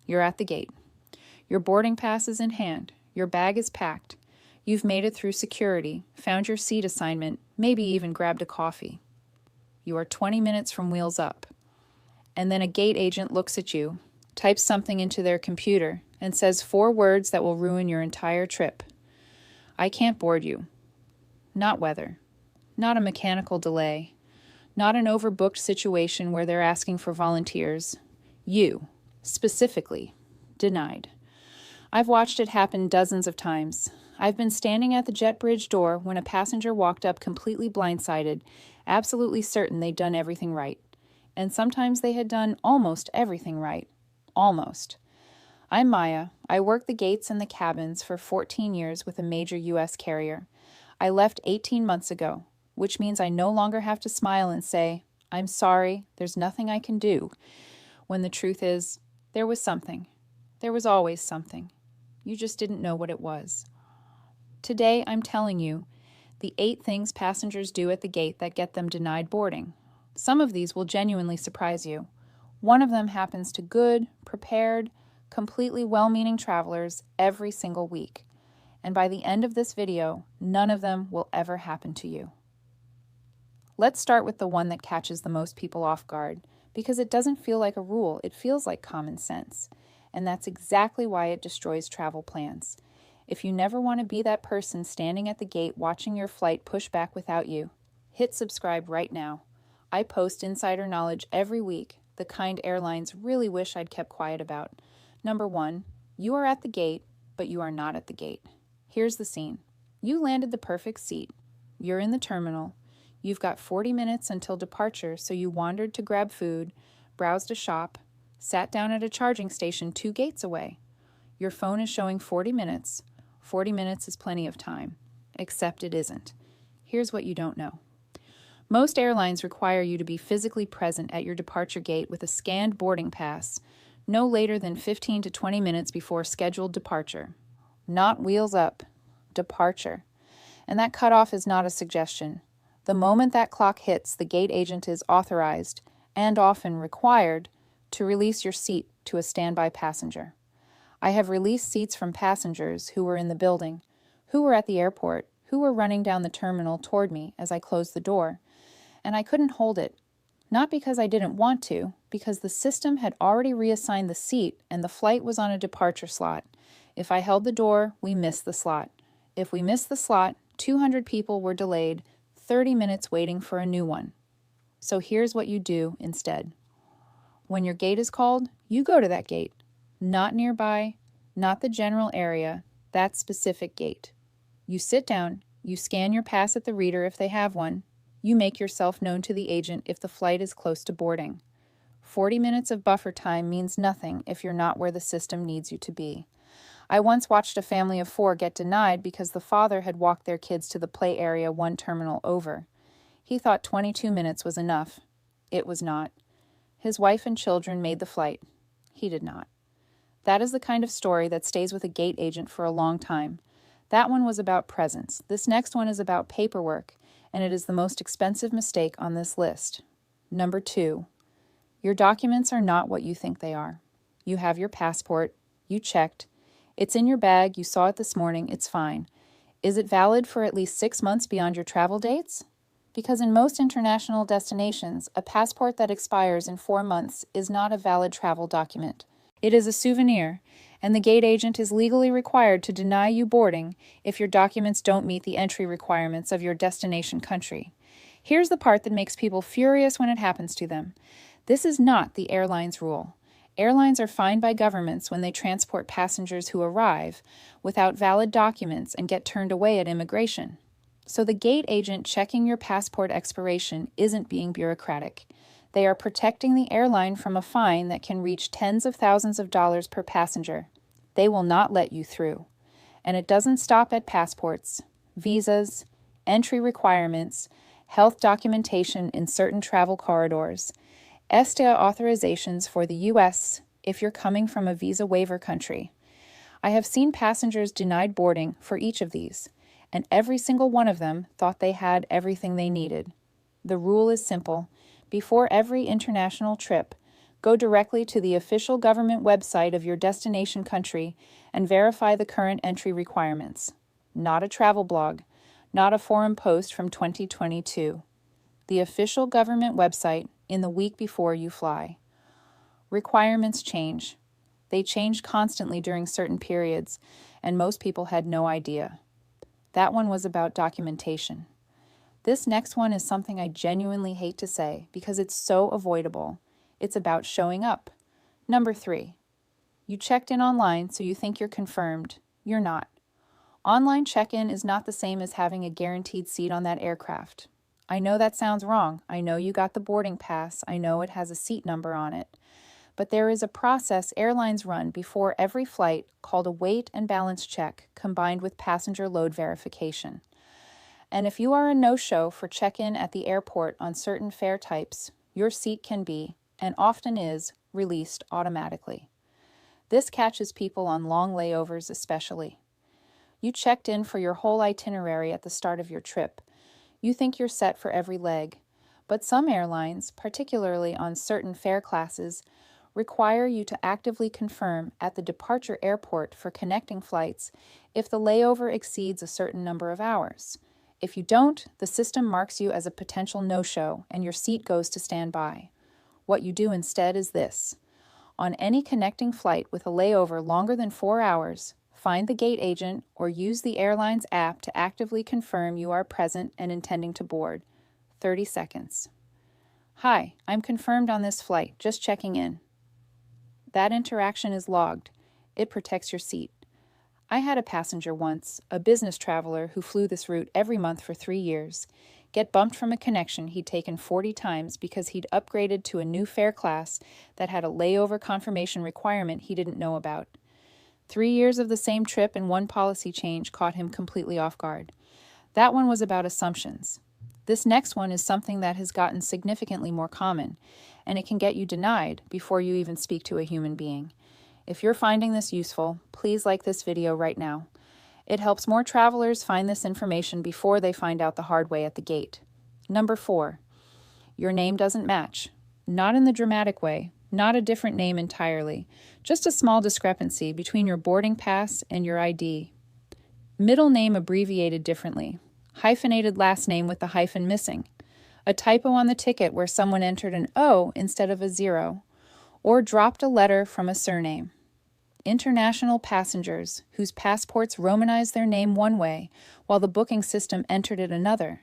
You're at the gate. Your boarding pass is in hand. Your bag is packed. You've made it through security, found your seat assignment, maybe even grabbed a coffee. You are 20 minutes from wheels up. And then a gate agent looks at you, types something into their computer, and says 4 words that will ruin your entire trip. I can't board you. Not weather. Not a mechanical delay. Not an overbooked situation where they're asking for volunteers. You, specifically, denied. I've watched it happen dozens of times. I've been standing at the jet bridge door when a passenger walked up completely blindsided, absolutely certain they'd done everything right. And sometimes they had done almost everything right. Almost. I'm Maya. I worked the gates and the cabins for 14 years with a major U.S. carrier. I left 18 months ago, which means I no longer have to smile and say, I'm sorry, there's nothing I can do, when the truth is, there was something. There was always something. You just didn't know what it was. Today, I'm telling you the 8 things passengers do at the gate that get them denied boarding. Some of these will genuinely surprise you. One of them happens to good, prepared, completely well-meaning travelers every single week. And by the end of this video, none of them will ever happen to you. Let's start with the one that catches the most people off guard, because it doesn't feel like a rule, it feels like common sense. And that's exactly why it destroys travel plans. If you never want to be that person standing at the gate watching your flight push back without you, hit subscribe right now. I post insider knowledge every week, the kind airlines really wish I'd kept quiet about. Number 1, you are at the gate, but you are not at the gate. Here's the scene. You landed the perfect seat. You're in the terminal. You've got 40 minutes until departure, so you wandered to grab food, browsed a shop, sat down at a charging station 2 gates away. Your phone is showing 40 minutes. 40 minutes is plenty of time. Except it isn't. Here's what you don't know. Most airlines require you to be physically present at your departure gate with a scanned boarding pass, no later than 15 to 20 minutes before scheduled departure. Not wheels up. Departure. And that cutoff is not a suggestion. The moment that clock hits, the gate agent is authorized, and often required, to release your seat to a standby passenger. I have released seats from passengers who were in the building, who were at the airport, who were running down the terminal toward me as I closed the door, and I couldn't hold it. Not because I didn't want to, because the system had already reassigned the seat and the flight was on a departure slot. If I held the door, we missed the slot. If we missed the slot, 200 people were delayed, 30 minutes waiting for a new one. So here's what you do instead. When your gate is called, you go to that gate. Not nearby, not the general area, that specific gate. You sit down, you scan your pass at the reader if they have one, you make yourself known to the agent if the flight is close to boarding. 40 minutes of buffer time means nothing if you're not where the system needs you to be. I once watched a family of 4 get denied because the father had walked their kids to the play area 1 terminal over. He thought 22 minutes was enough. It was not. His wife and children made the flight. He did not. That is the kind of story that stays with a gate agent for a long time. That one was about presence. This next one is about paperwork, and it is the most expensive mistake on this list. Number 2, your documents are not what you think they are. You have your passport. You checked. It's in your bag. You saw it this morning. It's fine. Is it valid for at least 6 months beyond your travel dates? Because in most international destinations, a passport that expires in 4 months is not a valid travel document. It is a souvenir, and the gate agent is legally required to deny you boarding if your documents don't meet the entry requirements of your destination country. Here's the part that makes people furious when it happens to them. This is not the airline's rule. Airlines are fined by governments when they transport passengers who arrive without valid documents and get turned away at immigration. So the gate agent checking your passport expiration isn't being bureaucratic. They are protecting the airline from a fine that can reach tens of thousands of dollars per passenger. They will not let you through. And it doesn't stop at passports, visas, entry requirements, health documentation in certain travel corridors, ESTA authorizations for the U.S. if you're coming from a visa waiver country. I have seen passengers denied boarding for each of these, and every single one of them thought they had everything they needed. The rule is simple. Before every international trip, Go directly to the official government website of your destination country and verify the current entry requirements. Not a travel blog, not a forum post from 2022. The official government website in the week before you fly. Requirements change. They change constantly during certain periods, and most people had no idea. That one was about documentation. This next one is something I genuinely hate to say because it's so avoidable. It's about showing up. Number 3. You checked in online, so you think you're confirmed. You're not. Online check-in is not the same as having a guaranteed seat on that aircraft. I know that sounds wrong. I know you got the boarding pass. I know it has a seat number on it. But there is a process airlines run before every flight called a weight and balance check combined with passenger load verification. And if you are a no-show for check-in at the airport on certain fare types, your seat can be, and often is, released automatically. This catches people on long layovers especially. You checked in for your whole itinerary at the start of your trip. You think you're set for every leg, but some airlines, particularly on certain fare classes, require you to actively confirm at the departure airport for connecting flights if the layover exceeds a certain number of hours. If you don't, the system marks you as a potential no-show and your seat goes to standby. What you do instead is this. On any connecting flight with a layover longer than 4 hours, find the gate agent or use the airline's app to actively confirm you are present and intending to board. 30 seconds. Hi, I'm confirmed on this flight, just checking in. That interaction is logged. It protects your seat. I had a passenger once, a business traveler who flew this route every month for 3 years, get bumped from a connection he'd taken 40 times because he'd upgraded to a new fare class that had a layover confirmation requirement he didn't know about. 3 years of the same trip and one policy change caught him completely off guard. That one was about assumptions. This next one is something that has gotten significantly more common, and it can get you denied before you even speak to a human being. If you're finding this useful, please like this video right now. It helps more travelers find this information before they find out the hard way at the gate. Number 4. Your name doesn't match. Not in the dramatic way, not a different name entirely, just a small discrepancy between your boarding pass and your ID. Middle name abbreviated differently. Hyphenated last name with the hyphen missing. A typo on the ticket where someone entered an O instead of a 0. Or dropped a letter from a surname. International passengers whose passports romanized their name one way while the booking system entered it another.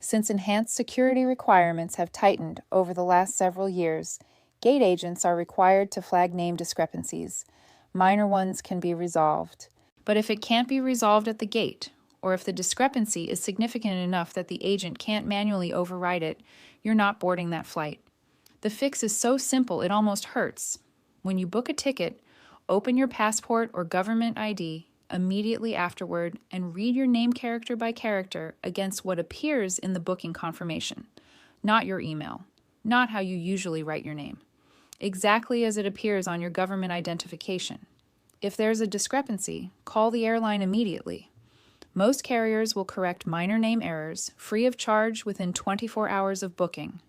Since enhanced security requirements have tightened over the last several years, gate agents are required to flag name discrepancies. Minor ones can be resolved. But if it can't be resolved at the gate, or if the discrepancy is significant enough that the agent can't manually override it, you're not boarding that flight. The fix is so simple it almost hurts. When you book a ticket, open your passport or government ID immediately afterward and read your name character by character against what appears in the booking confirmation, not your email, not how you usually write your name, exactly as it appears on your government identification. If there's a discrepancy, call the airline immediately. Most carriers will correct minor name errors free of charge within 24 hours of booking.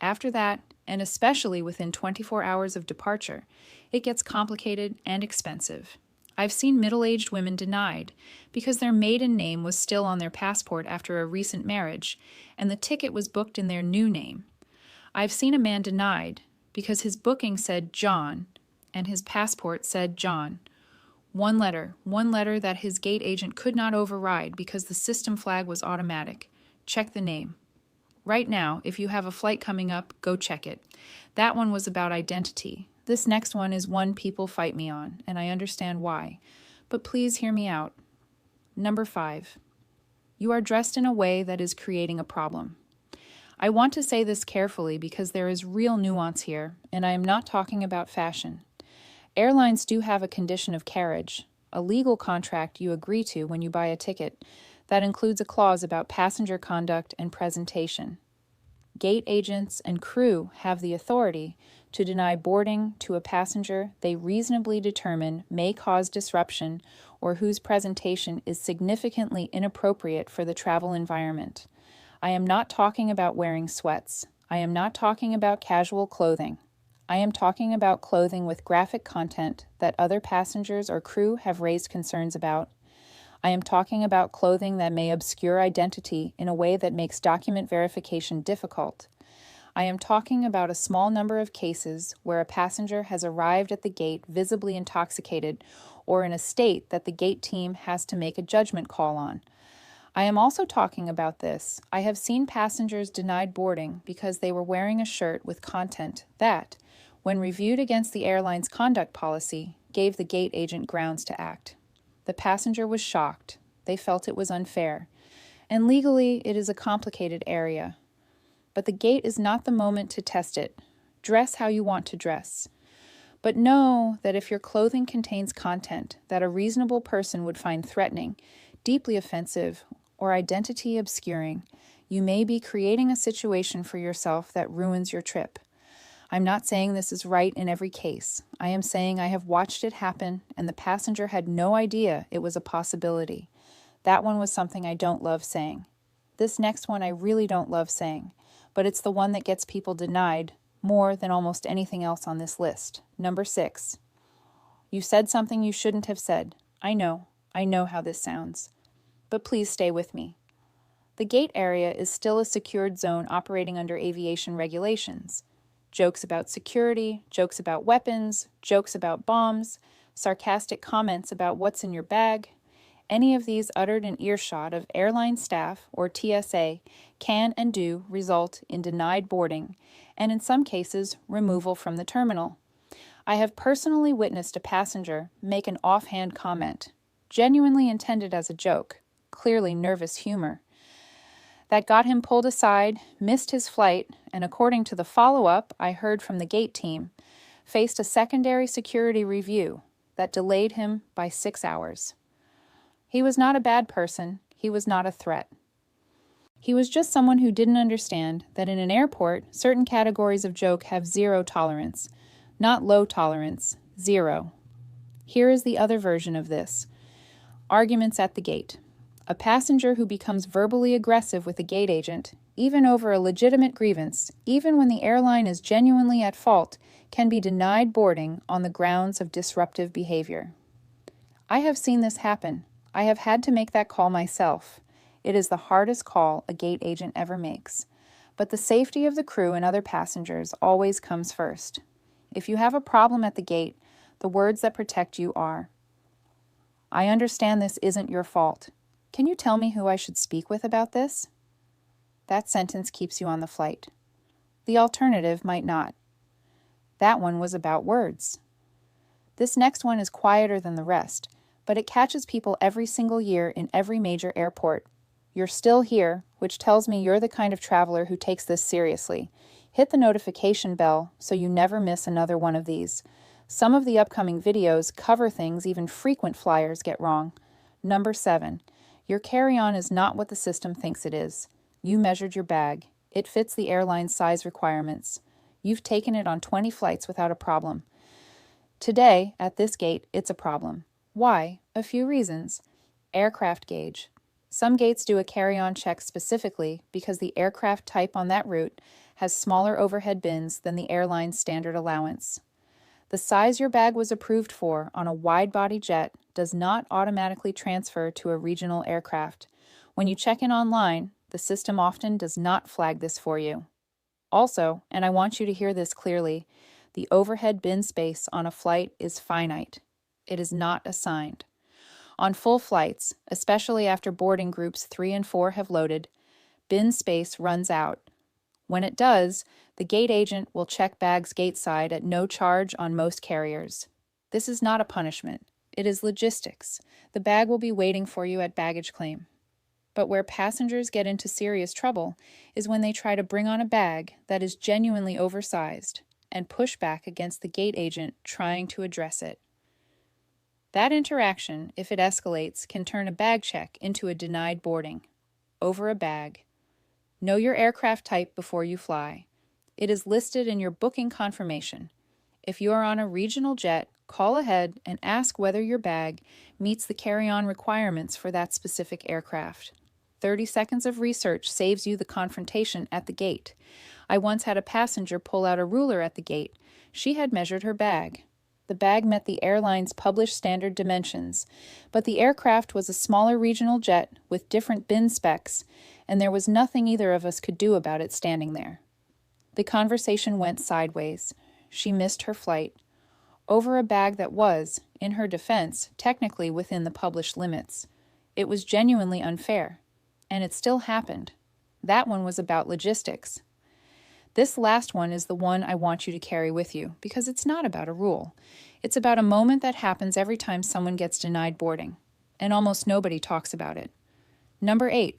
After that, and especially within 24 hours of departure, it gets complicated and expensive. I've seen middle-aged women denied because their maiden name was still on their passport after a recent marriage, and the ticket was booked in their new name. I've seen a man denied because his booking said John, and his passport said John. One letter that his gate agent could not override because the system flag was automatic. Check the name. Right now, if you have a flight coming up, go check it. That one was about identity. This next one is one people fight me on, and I understand why. But please hear me out. Number 5. You are dressed in a way that is creating a problem. I want to say this carefully because there is real nuance here, and I am not talking about fashion. Airlines do have a condition of carriage, a legal contract you agree to when you buy a ticket, that includes a clause about passenger conduct and presentation. Gate agents and crew have the authority to deny boarding to a passenger they reasonably determine may cause disruption or whose presentation is significantly inappropriate for the travel environment. I am not talking about wearing sweats. I am not talking about casual clothing. I am talking about clothing with graphic content that other passengers or crew have raised concerns about. I am talking about clothing that may obscure identity in a way that makes document verification difficult. I am talking about a small number of cases where a passenger has arrived at the gate visibly intoxicated or in a state that the gate team has to make a judgment call on. I am also talking about this. I have seen passengers denied boarding because they were wearing a shirt with content that, when reviewed against the airline's conduct policy, gave the gate agent grounds to act. The passenger was shocked. They felt it was unfair. And legally, it is a complicated area. But the gate is not the moment to test it. Dress how you want to dress. But know that if your clothing contains content that a reasonable person would find threatening, deeply offensive, or identity obscuring, you may be creating a situation for yourself that ruins your trip. I'm not saying this is right in every case. I am saying I have watched it happen and the passenger had no idea it was a possibility. That one was something I don't love saying. This next one I really don't love saying, but it's the one that gets people denied more than almost anything else on this list. Number 6. You said something you shouldn't have said. I know how this sounds. But please stay with me. The gate area is still a secured zone operating under aviation regulations. Jokes about security, jokes about weapons, jokes about bombs, sarcastic comments about what's in your bag. Any of these uttered in earshot of airline staff or TSA can and do result in denied boarding, and in some cases, removal from the terminal. I have personally witnessed a passenger make an offhand comment, genuinely intended as a joke, clearly nervous humor, that got him pulled aside, missed his flight, and according to the follow-up I heard from the gate team, faced a secondary security review that delayed him by 6 hours. He was not a bad person. He was not a threat. He was just someone who didn't understand that in an airport, certain categories of joke have zero tolerance. Not low tolerance, zero. Here is the other version of this. Arguments at the gate. A passenger who becomes verbally aggressive with a gate agent, even over a legitimate grievance, even when the airline is genuinely at fault, can be denied boarding on the grounds of disruptive behavior. I have seen this happen. I have had to make that call myself. It is the hardest call a gate agent ever makes. But the safety of the crew and other passengers always comes first. If you have a problem at the gate, the words that protect you are, "I understand this isn't your fault. Can you tell me who I should speak with about this?" That sentence keeps you on the flight. The alternative might not. That one was about words. This next one is quieter than the rest, but it catches people every single year in every major airport. You're still here, which tells me you're the kind of traveler who takes this seriously. Hit the notification bell so you never miss another one of these. Some of the upcoming videos cover things even frequent flyers get wrong. Number 7. Your carry-on is not what the system thinks it is. You measured your bag. It fits the airline's size requirements. You've taken it on 20 flights without a problem. Today, at this gate, it's a problem. Why? A few reasons. Aircraft gauge. Some gates do a carry-on check specifically because the aircraft type on that route has smaller overhead bins than the airline's standard allowance. The size your bag was approved for on a wide-body jet does not automatically transfer to a regional aircraft. When you check in online, the system often does not flag this for you. Also, and I want you to hear this clearly, the overhead bin space on a flight is finite. It is not assigned. On full flights, especially after boarding groups 3 and 4 have loaded, bin space runs out. When it does, the gate agent will check bags gateside at no charge on most carriers. This is not a punishment. It is logistics. The bag will be waiting for you at baggage claim. But where passengers get into serious trouble is when they try to bring on a bag that is genuinely oversized and push back against the gate agent trying to address it. That interaction, if it escalates, can turn a bag check into a denied boarding. Over a bag. Know your aircraft type before you fly. It is listed in your booking confirmation. If you are on a regional jet, call ahead and ask whether your bag meets the carry-on requirements for that specific aircraft. 30 seconds of research saves you the confrontation at the gate. I once had a passenger pull out a ruler at the gate. She had measured her bag. The bag met the airline's published standard dimensions, but the aircraft was a smaller regional jet with different bin specs, and there was nothing either of us could do about it standing there. The conversation went sideways. She missed her flight. Over a bag that was, in her defense, technically within the published limits. It was genuinely unfair. And it still happened. That one was about logistics. This last one is the one I want you to carry with you, because it's not about a rule. It's about a moment that happens every time someone gets denied boarding, and almost nobody talks about it. Number 8.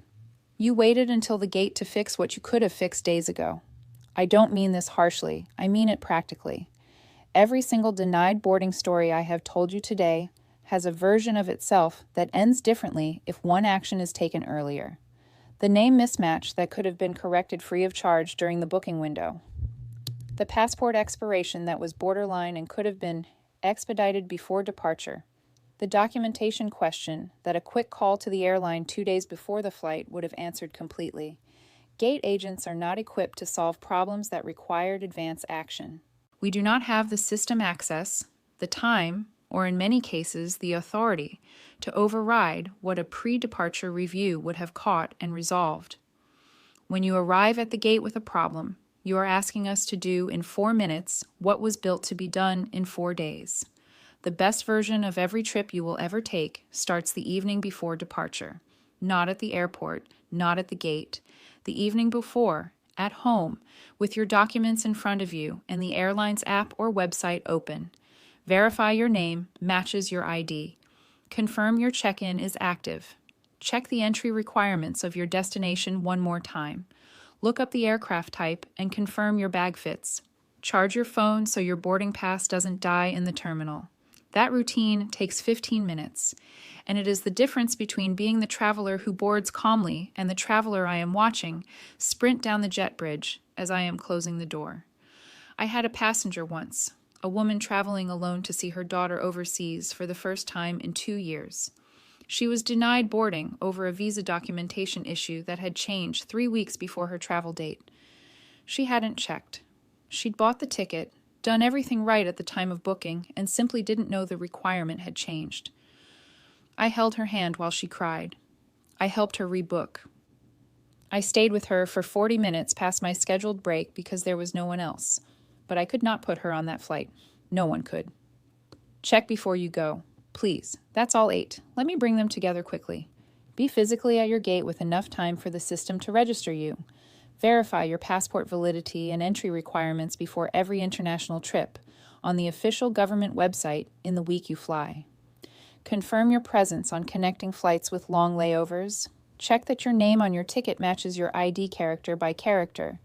You waited until the gate to fix what you could have fixed days ago. I don't mean this harshly, I mean it practically. Every single denied boarding story I have told you today has a version of itself that ends differently if one action is taken earlier. The name mismatch that could have been corrected free of charge during the booking window. The passport expiration that was borderline and could have been expedited before departure. The documentation question that a quick call to the airline 2 days before the flight would have answered completely. Gate agents are not equipped to solve problems that required advance action. We do not have the system access, the time, or in many cases, the authority to override what a pre-departure review would have caught and resolved. When you arrive at the gate with a problem, you are asking us to do in 4 minutes what was built to be done in 4 days. The best version of every trip you will ever take starts the evening before departure, not at the airport, not at the gate, the evening before, at home, with your documents in front of you and the airline's app or website open. Verify your name matches your ID. Confirm your check-in is active. Check the entry requirements of your destination one more time. Look up the aircraft type and confirm your bag fits. Charge your phone so your boarding pass doesn't die in the terminal. That routine takes 15 minutes, and it is the difference between being the traveler who boards calmly and the traveler I am watching sprint down the jet bridge as I am closing the door. I had a passenger once, a woman traveling alone to see her daughter overseas for the first time in 2 years. She was denied boarding over a visa documentation issue that had changed 3 weeks before her travel date. She hadn't checked. She'd bought the ticket, done everything right at the time of booking, and simply didn't know the requirement had changed. I held her hand while she cried. I helped her rebook. I stayed with her for 40 minutes past my scheduled break because there was no one else. But I could not put her on that flight. No one could. Check before you go. Please. That's all 8. Let me bring them together quickly. Be physically at your gate with enough time for the system to register you. Verify your passport validity and entry requirements before every international trip on the official government website in the week you fly. Confirm your presence on connecting flights with long layovers. Check that your name on your ticket matches your ID character by character.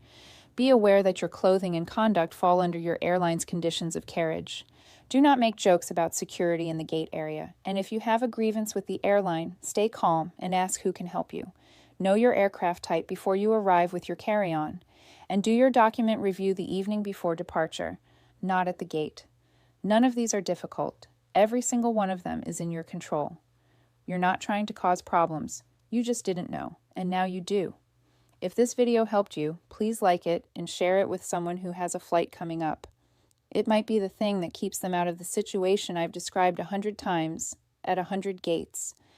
Be aware that your clothing and conduct fall under your airline's conditions of carriage. Do not make jokes about security in the gate area, and if you have a grievance with the airline, stay calm and ask who can help you. Know your aircraft type before you arrive with your carry-on, and do your document review the evening before departure, not at the gate. None of these are difficult. Every single one of them is in your control. You're not trying to cause problems. You just didn't know, and now you do. If this video helped you, please like it and share it with someone who has a flight coming up. It might be the thing that keeps them out of the situation I've described 100 times at 100 gates.